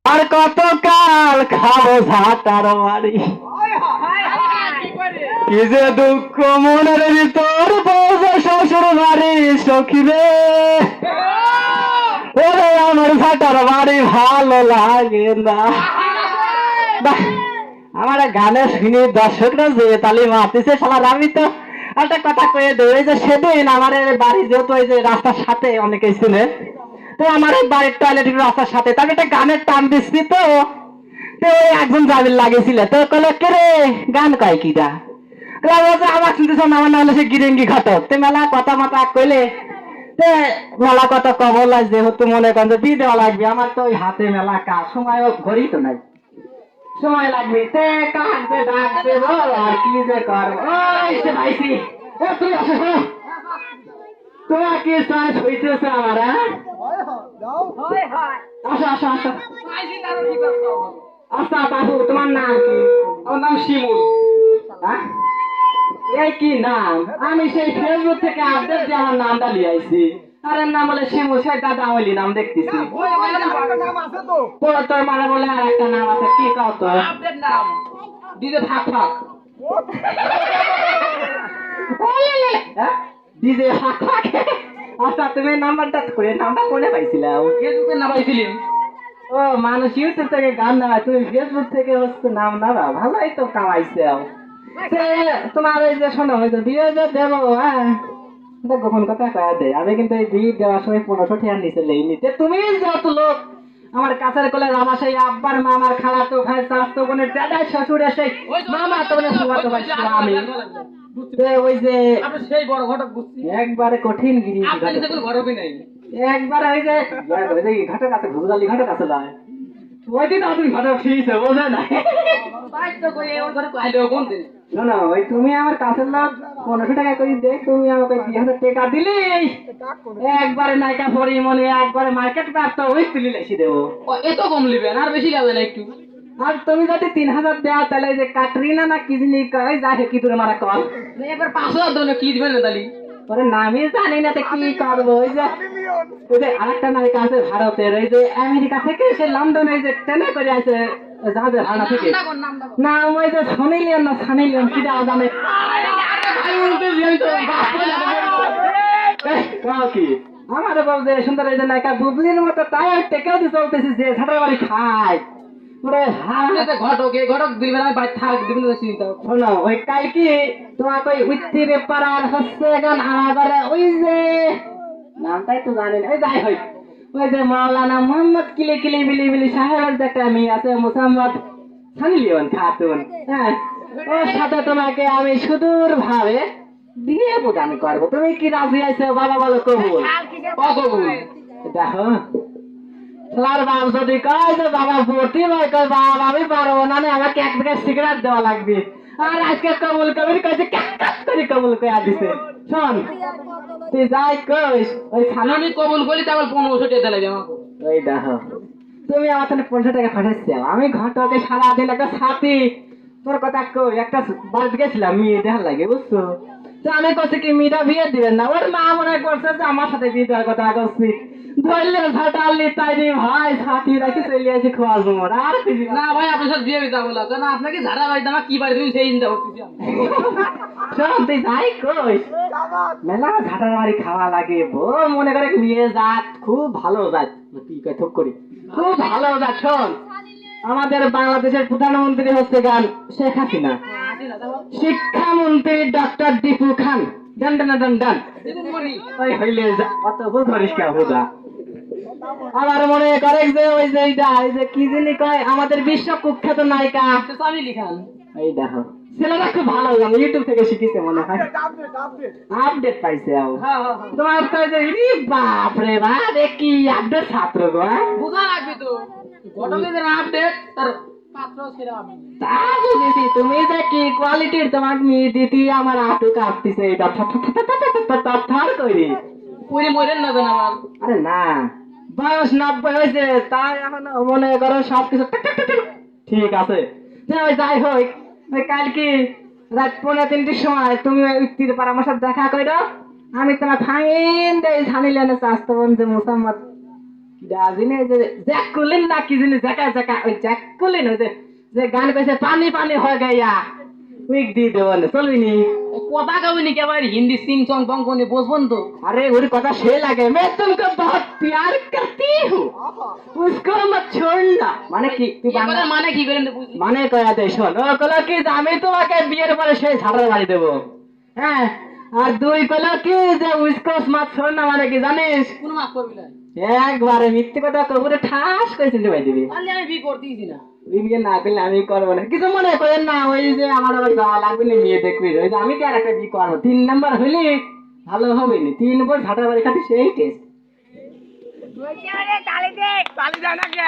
আর কতকাল খাবো ঝাঁটার বাড়ি, কি যে দুঃখ মনের ভিতর বোঝে শ্বশুর বাড়ি সখী রে। ওরে আমার ঝাঁটার বাড়ি ভালো লাগে না। আমার গানে শুনি দর্শকরা যে তালি মারতেছে সবার। আমি তো একটা কথা কয়ে দেই যে সেদিন আমার বাড়ি যেহেতু এই যে রাস্তার সাথে অনেকেই শুনে, তো আমার এই বাড়ির টয়লেটের রাস্তার সাথে তাকে একটা গানের টান দিচ্ছি। তো ওই একজন জামিন লাগিয়েছিল, তো কলে কে রে গান কয় কিটা, আমার শুনতেছ আমার নাম হলো সে গিরেঙ্গি ঘটক। তো মেলা কথা মাথা কইলে মেলা কথা কবল যেহেতু মনে করেন যে দিয়ে দেওয়া লাগবে, আমার তো ওই হাতে মেলা কাজ, সময় ঘড়ি তো নাই, সময় লাগবে। তে কাঁদতে ডাকতে বল আর কি যে করবো। ওই সে ভাইসি, তুই আসো, তোমার কি চাষ হইতেছে আমার? আসো আসো আসো। আচ্ছা বাবু, তোমার নাম কি? আমার নাম শিমুল। এই কি নাম? আমি সেই ফেসবুক থেকে আপডেট দিয়ে আমার নামটা নিয়ে আইছি। আরে নাম বলে শিমুল, সেই দাদা ওইলি নাম দেখতেছি। তোর মানে বলে আর একটা নাম আছে, কি কাও তো? ডিজে থাক থাক, ডিজে থাক থাক। আচ্ছা তুমি নাম্বারটা করে নামটা কোনে পাইছিলাম? ফেসবুকে না পাইছিলি? ও মানুষ ইউটিউব থেকে গান না, তুমি ফেসবুক থেকে হচ্ছে নাম না, ভালোই তো কামাইছে। তোমার এই যে শোনো, ওই যে বিয়ে যে দেবো, হ্যাঁ গোপন কথা কয়া দেয়, আমি কিন্তু এই বিয়ে দেওয়ার সময় 1500 টাকা নিচে লেই নিতে। তুমি যত লোক আমার কাছের কোলে আমার সেই আব্বার মামার খালা তো ভাই চাষতো বোনের দাদা শ্বশুরের সেই মামা তো ভাই আমি ওই যে সেই বড় ঘটক বুঝছি একবারে কঠিন গিরি একবার ওই যে ঘটক আছে, ঘুরালি ঘটক আছে না, ওই দিন তুমি ঘটক ফিরেছে বোঝা না। না না, ওই তুমি আমার কাছের লোক 1500 টাকা করে দেখ, তুমি আমাকে 2000 টাকা দিলি একবারে নায়িকা পরি মনে একবারে মার্কেট প্রাপ্ত ওই তুলি লেখি দেবো। এত কম লিবেন, আর বেশি যাবে না একটু। আর তুমি যদি 3000 দেওয়া তাহলে যে কাটরিনা না কি জিনিস কয় যাকে কি দূরে মারা কল এবার 5000 দেন কি দিবেন না তালি পরে নামই জানি না তো কি করবো। ওই যে আরেকটা নায়িকা আছে ভারতের, ওই যে আমেরিকা থেকে সে লন্ডনে যে ট্রেনে করে আছে জাহাজের ভাড়া থেকে, নাম ওই যে সানি লিওন না সানি লিওন কি দেওয়া জানে কি আমার বাবু যে সুন্দর এই যে নায়িকা বুবলির মতো তাই টেকেও দিয়ে চলতেছে যে ঝাঁটার বাড়ি খায়। ঘটক দিবেন বাইর থাক দিবেন শোনো, ওই কালকে তোমাকে ওই উত্তিরে পাড়ার হচ্ছে গান আমার ওই যে নামটাই তো জানেন, ওই যাই হয় ওই যে মাওলানা মোহাম্মদ কিলি কিলি বিলি বিলি সাহেবের যে একটা মেয়ে আছে মোহাম্মদ সানি লিওন খাতুন, হ্যাঁ ওর সাথে তোমাকে আমি সুদূর ভাবে বিয়ে প্রদান করবো। তুমি কি রাজি আছো? বাবা বলো কবুল। কবুল। দেখো তোমার বাপ যদি কয় যে বাবা ভর্তি ভাই কয় বাবা আমি পারবো না, আমাকে এক প্যাকেট সিগারেট দেওয়া লাগবে, আর আজকে কবুল কবির কয়েছে করে কবুল কয়া দিছে। শোন তুই যাই কইস ওই খানা আমি কবুল করি তাহলে 1500 টাকা লাগবে আমাকে। ওই দেখো তুমি আমার তাহলে 1500 টাকা পাঠাচ্ছি, আমি ঘটকে সারা দিন একটা সাথী তোর কথা কই একটা বাদ গেছিলাম মেয়ে দেখার লাগে বুঝছো, তো আমি কইছি কি মেয়েটা বিয়ে দিবেন না, ওর মা মনে করছে যে আমার সাথে বিয়ে দেওয়ার কথা করছি, ধরলে ঝাঁটালি তাই রে ভাই সাথী রাখি চলে আসি খোয়াজ মোর আর না ভাই আপনার সাথে বিয়ে দিতে বলা না, আপনাকে ঝাড়া ভাই দামা কি পারি তুমি সেই চিন্তা করতেছি শোন তুই যাই কইস মেলা ঝাঁটার বাড়ি খাওয়া লাগে বো মনে করে মেয়ে জাত খুব ভালো জাত কি কয় ঠক করি খুব ভালো জাত। শোন আমাদের বাংলাদেশের প্রধানমন্ত্রী হচ্ছে গান শেখ হাসিনা, শিক্ষামন্ত্রী ডক্টর দীপু খান, ডান ডান ডান ডান ওই হইলে অত ভুল ধরিস কে হুদা। আমার মনে করে যে ওই যে এইটা এই যে কি জিনি কয় আমাদের বিশ্ব কুখ্যাত নায়িকা সামিলি খান, এই দেখো ছেলেটা খুব ভালো গান ইউটিউব থেকে শিখেছে মনে হয়, আপডেট পাইছে। তোমার তো যে বাপ রে বাপ কি আপডেট ছাত্র গো, বুঝা লাগবে তো ঘটকের আপডেট তার পাত্র ছেড়ে আমি তা বুঝেছি। তুমি যে কি কোয়ালিটির তোমার মেয়ে দিতি আমার আটু কাঁপতেছে এটা থার করি পুরি মরেন না আমার। আরে না বয়স 90 হয়েছে তাই এখন মনে করো সবকিছু ঠিক আছে। যাই হোক ওই কালকে রাত 2:30টার সময় তুমি ওই তীর পাড়া আমার সাথে দেখা করো, আমি তোমার ফাইন দেই ছানি লেনে চাস্তো বন্ধু মোসাম্মদ জানি যে জ্যাকুলিন না কি জিনিস জাকা জাকা ওই জ্যাকুলিন ওই যে গান কইছে পানি পানি হয়ে গয়া উইক দি দেবো না চলবি নি কথা কবি কে ভাই হিন্দি সিং সং বঙ্গনে বুঝবন তো अरे उरी কথা সে লাগে मैं तुमको बहुत प्यार करती हूँ उसको मत छोड़ना মানে কি তুই বাংলা মানে কি করেন বুঝলি মানে কয়া দে শোন ও কলো কি যে আমি তোমাকে বিয়ের পরে সেই ঝাড়ার বাড়ি দেবো হ্যাঁ আর দুই কলো কি যে उसको मत छोड़ना মানে কি জানিস কোন মাফ করবি না একবারে মিথ্যে কথা কবুরে ঠাস করে চিনতে পাই দিবি তাহলে আমি বি করতেইছি না বিয়ে না করলে আমি করবো না কিছু মনে করেন না ওই যে আমার আবার যাওয়া লাগবে না বিয়ে দেখবি ওই যে আমি কি আর একটা বিয়ে করবো 3 নাম্বার হইলে ভালো হবে না 3 বছর ঝাঁটা বাড়ি খাতে সেই টেস্ট তালি দে না কে